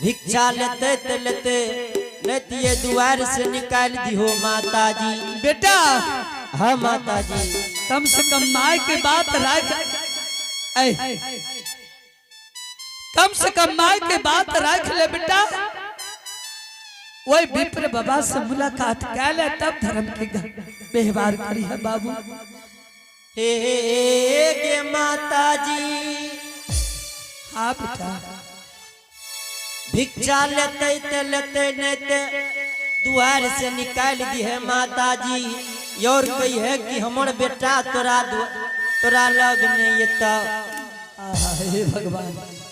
भिक्षा लेते लेते लेते ये द्वार से निकाल दी हो माता जी। बेटा हाँ माता जी। कम से कम माय के बात रख, कम से कम माय के बात रख ले बेटा। वही विप्र बाबा से मुलाकात कर ले तब धर्म के व्यवहार करी है बाबू। हे गे माता जी। हाँ बेटा भिक्षा लेते लेते लेते द्वार से निकाल दी है माता जी। और कही है कि हमार बेटा तोरा लग नहीं ये। हे भगवान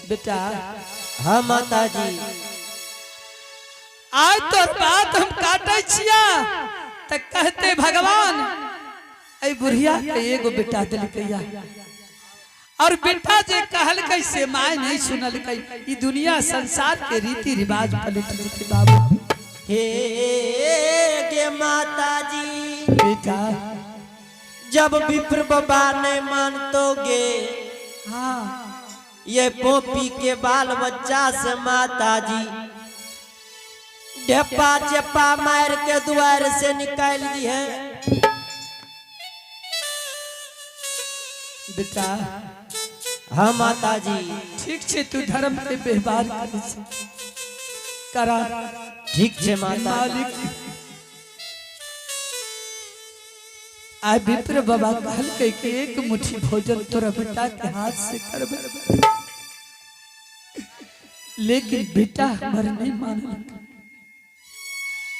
बेटा। हाँ माता जी। आज तोर बात हम काटे छिया त कहते भगवान ऐ बुढ़िया के एगो बेटा दिलकैया और बेटा जे कहल कैसे माय नहीं सुनल कई। ई दुनिया संसार के रीति रिवाज पलट के बाबू। हे गे माता जी। बेटा जब विप्र बाबा नहीं मानतोगे हाँ ये पोपी के बाल बच्चा से माता जी ढेपा चेपा मार के द्वार से निकाल दी है। बेटा हाँ माता जी। ठीक छे तू धर्म के व्यवहार करे छे करा। ठीक छे माता। मालिक आ विप्र बाबा कहल के कि एक मुट्ठी भोजन तोरा बेटा के हाथ से करबे, लेकिन बेटा हमर नहीं मानल।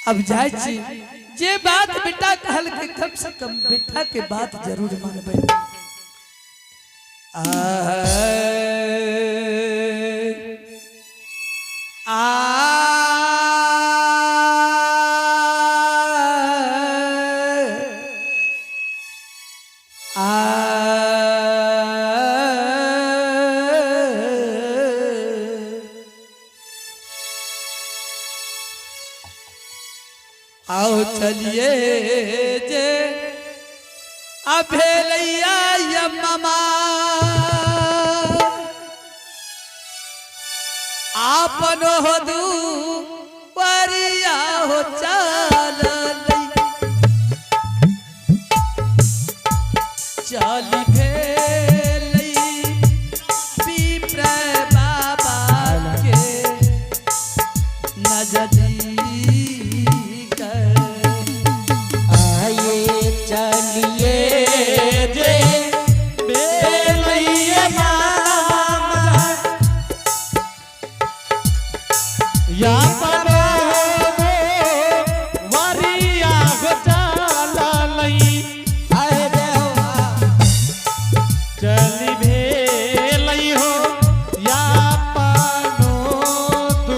अब जाय छी जे बात बेटा कहल के कम से कम बेटा के बात जरूर मानबे। आओ चलिए जे अभेलैया यम्मा आपनो हो दू वरिया हो चल चल भेलई विप्र बाबा के नजदीक। चलिए जे बेलैया या परो वरिया हो चलई। आए देवा चली भेलई हो या पनो तू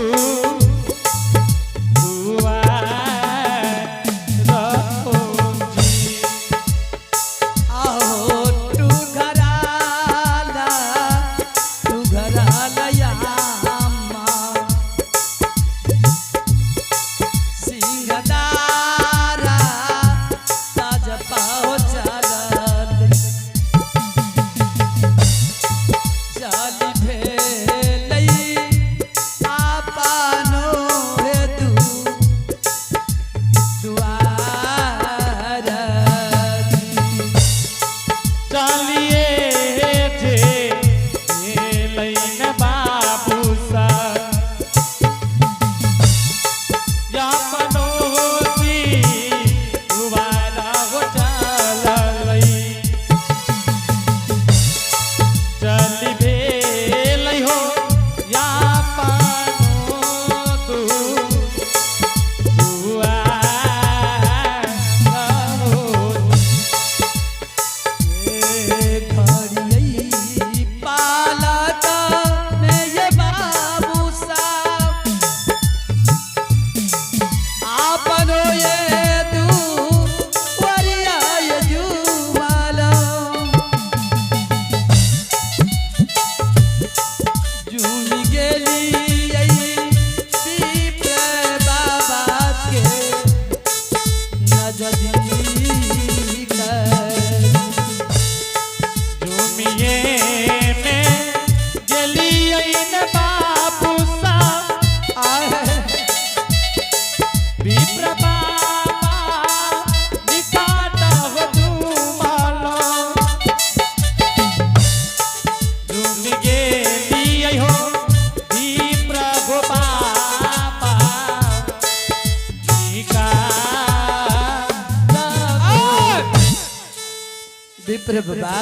विप्र बाबा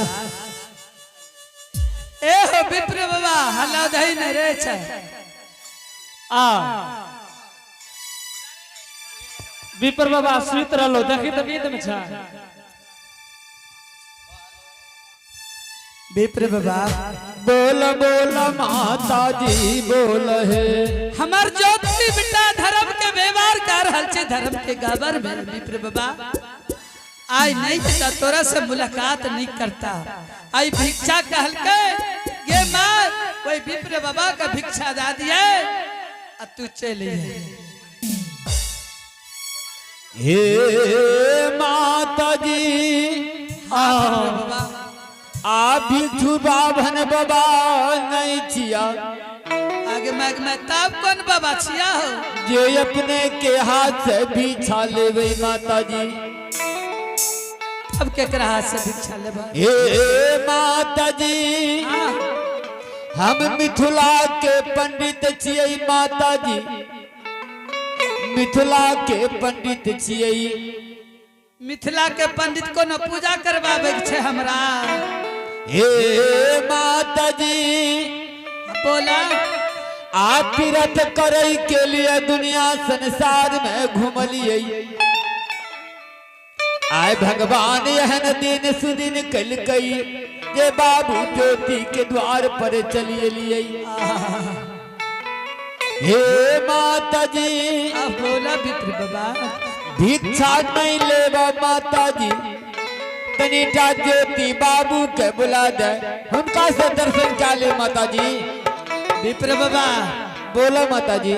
ए हो विप्र बाबा हल्ला दही न रे छ आ विपर बाबा सुत रहलो देखी त वेद में छ विप्र बाबा बोल बोल माता जी बोल है हमार ज्योति बेटा धर्म के व्यवहार कर रहल छे धर्म के गाबर में विप्र बाबा आई नहीं बेटा तोरा से मुलाकात नहीं करता आई भिक्षा कहल के ये मां कोई विप्र बाबा का भिक्षा दा दिए आ तू चले हे माता जी बाबा भिक्षु बाभन बाबा नहीं छिया आगे मैं तब कौन बाबा छिया हो जे अपने के हाथ से भिक्षा लेवे माता जी अब केकरा हाथ से भिक्षा लेबा हे माता जी हम मिथिला के पंडित छियै माता जी मिथिला के पंडित छियै मिथिला के पंडित को न पूजा करवावे के छे हमरा हे माता जी बोला आप तीर्थ करे के लिए दुनिया संसार में घूमलिए आय भगवान यहन दिन सुदिन कल कई जे बाबू ज्योति के द्वार पर चलिए लिए हे माता जी अब बोला विप्र बाबा भिक्षा नहीं लेवा माता जी तनिटा ज्योति बाबू के बुला दे उनका से दर्शन क्या ले माता जी विप्र बाबा बोलो माता जी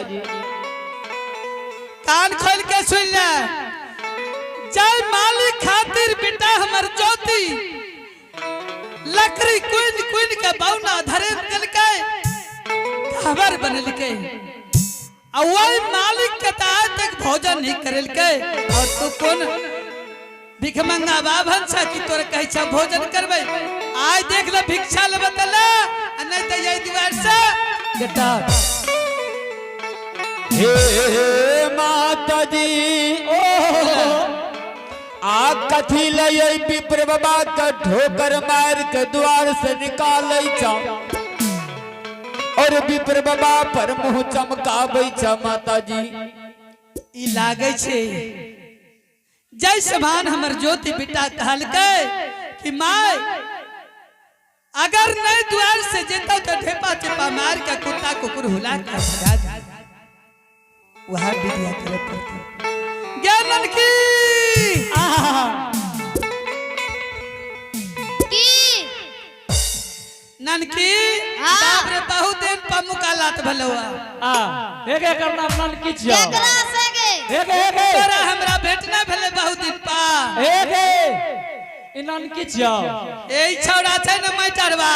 कान खोल के सुन ले जय मालिक खातिर बेटा हमर ज्योति लकड़ी कुन कुन के बौना धरे चल के खबर बनल के और वही मालिक के आज तक भोजन नहीं करल के और तू कौन भिखमंगा बाभन छ कि तोर कहि छ भोजन करबे आज देख ले भिक्षा ले बतला नहीं तो यही दीवार से बेटा हे माता जी आ कथी लय विप्र बाबा का ठोकर मार के द्वार से निकाल और विप्र बाबा पर मुंह चमकाबै छ माता जी ई लागे छे जय समान हमर ज्योति बेटा कहल के कि माय अगर नहीं द्वार से जेता तो ढेपा चेपा मार के कुत्ता कुकुर हुला के भगा दे वह विद्या करे पड़ती ज्ञानन की ननकी बाप रे बहुत दिन पर मुकालात भलवा एक एक करना अपना की छिया एक एक तोरा हमरा भेटना भेले बहुत दिन पा एक इनान की छिया एई छौड़ा छै न मैटरवा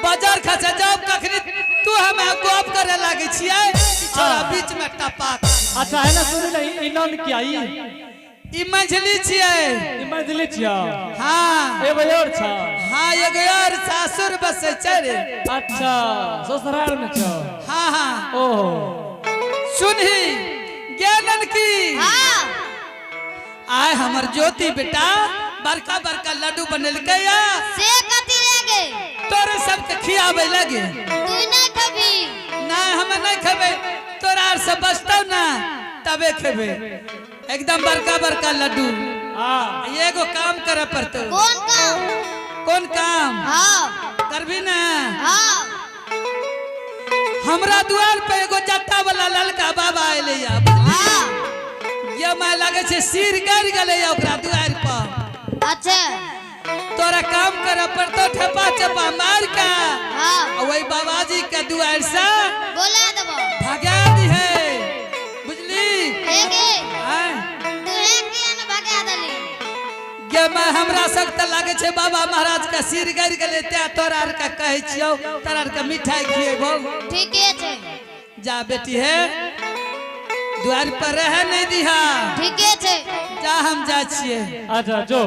बाजार खसे जब कखनी तू हमें गप करे लागे छियै छौड़ा बीच में टपा अच्छा है ना सुन ले इनान की आई ई मंझली छियै ई मंझली छिया हां ए और छ हां एगो और सासुर बसे छै रे अच्छा ससुराल में छ हां हां ओहो सुनही ज्ञानन की हां आय हमर ज्योति बेटा बड़का बड़का लड्डू बनल के या से कथि लेगे तोरे सब के खियाबे लगे तू नहीं खबी ना हम नहीं खेबे तोरा से बचतौ ना तबे खेबे एकदम बड़का बड़का लड्डू हां एगो काम करे पड़तो कौन काम हां करबी ना हां हमरा द्वार पे एगो जट्टा वाला ललका बाबा आइले या हां ये मैं लगे छे सिर गड़ गेले या ओकरा द्वार पर अच्छा तोरा काम करे पड़तो ठेपा चपा मार के हां वही बाबाजी के द्वार से बोला देबो भगा दी है बुझली हेगे हां तू हेगे न भगा दली ये मैं हमरा सख्त लागे छे बाबा महाराज का सिर गड़ गेले ते तोरा आर का कहै छियौ तोरा आर का मिठाई खिएबो ठीके छे जा बेटी है द्वार पर रह नहीं दिहा ठीके छे जा हम जा छिए अच्छा जो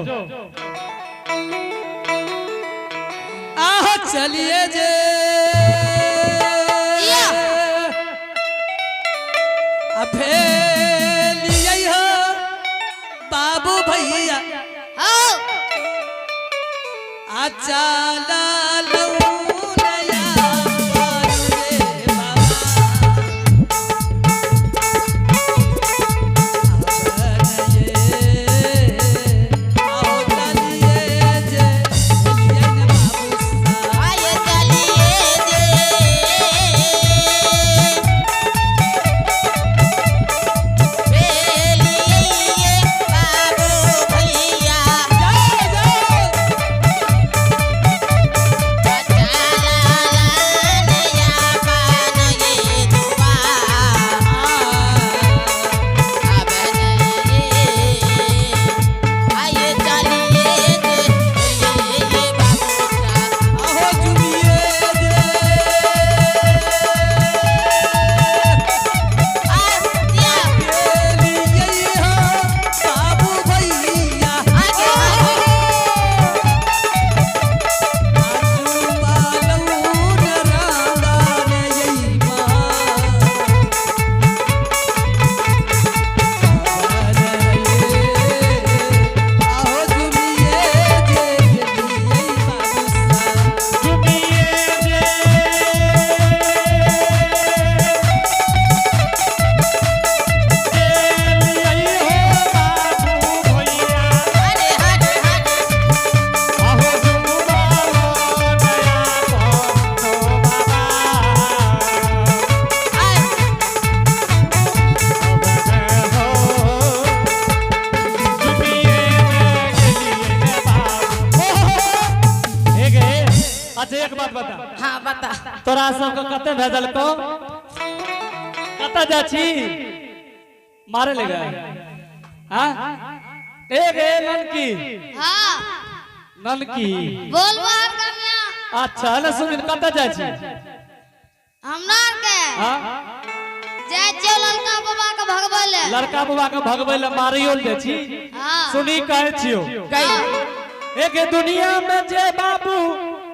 आहो चलिए जे अभेलिए हो बाबू भैया हां चला लौनया बारू रे बाबा आये चलिए जे बेलिए बाबू भैया अच्छा एक बात बता हाँ बता तोरा सबके कते भेजल को कते जा छी मारे ले गए हां एक है ननकी हाँ ननकी बोल बाहर करना अच्छा ले सुन कते जा छी हमरा के हां जाय छियो ललका बाबा के भगबै ले लड़का बाबा के भगबै ले मारियो ले छी हाँ सुनी कहै छियो एक दुनिया में जे बाबू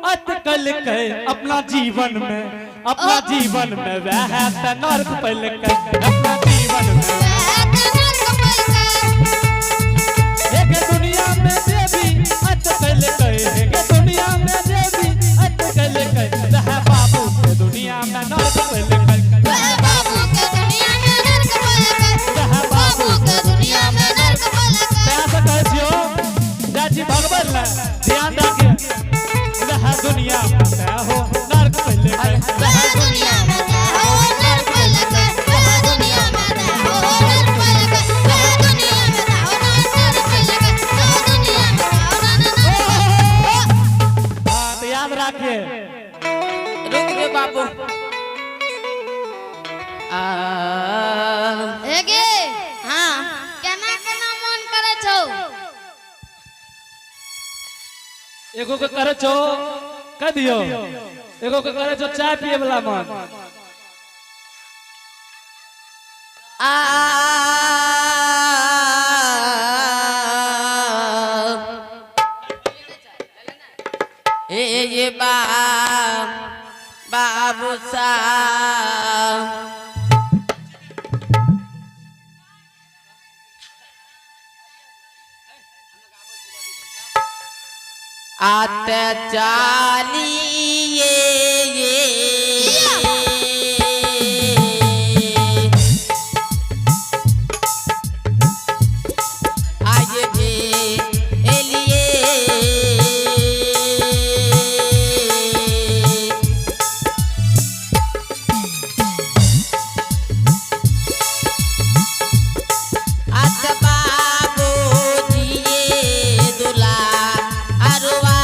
अटकल के अपना जीवन में वह त नरक पल के अपना जीवन में एक दुनिया में जे भी अटकल के एक दुनिया में जे भी अटकल के वह बाबू के दुनिया में नरक पल के बाबू के दुनिया में नरक पल के बाबू के दुनिया में नरक पल के कैसे कह छियो जाजी भगवान ला ध्यान रखिए वह दुनिया में हो नरक पल के वह दुनिया में हो नरक पल के वह दुनिया में हो नरक पल के वह दुनिया में हो नरक पल के वह दुनिया में हो हाँ तो याद रखिए रुक रे बाबू हेगे हाँ केना केना मन करे छौ एगो के करे छो कह दियो एगो के करे छो चाय पिए वाला मन ये बाबू साहब आते चालिए आए एलिए आते बाबू जिए दुला अरुआ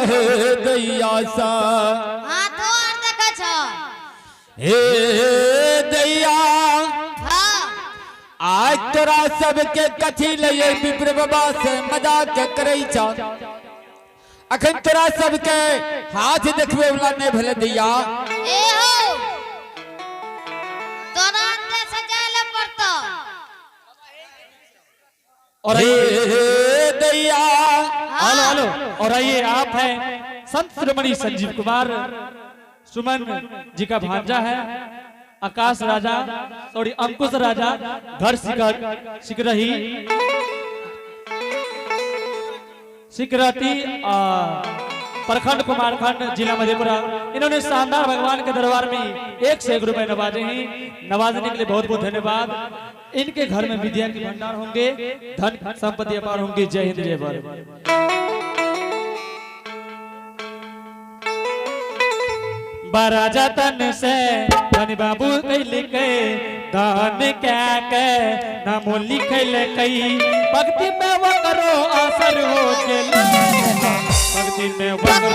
हे दैया सा हाथ और देखा छ हे दैया हाँ आज तोरा सबके कथी लये विप्र बाबा से मजाक करई छ अखन तोरा सबके हाथ देखबे वाला नहीं भले दैया ए हो तोरा अंदर सजाले पड़तो और हे आइए दैया हेलो हेलो और आइए आप हैं संत शिरोमणि संजीव कुमार सुमन जी का भांजा है आकाश राजा सॉरी अंकुश राजा घर सिकरही सिकरती प्रखंड कुमारखंड जिला मधेपुरा। इन्होंने शानदार भगवान के दरबार में 1 से 1 रुपए नवाजे हैं। नवाजने के लिए बहुत बहुत धन्यवाद। इनके घर में विद्या के भंडार होंगे, धन संपत्ति अपार होंगे। जय हिंद जय भारत। बड़ा जतन से धन बाबू कैल के दान क्या के नामो लिखल कई भक्ति में वो करो असर हो गेल भक्ति में वो करो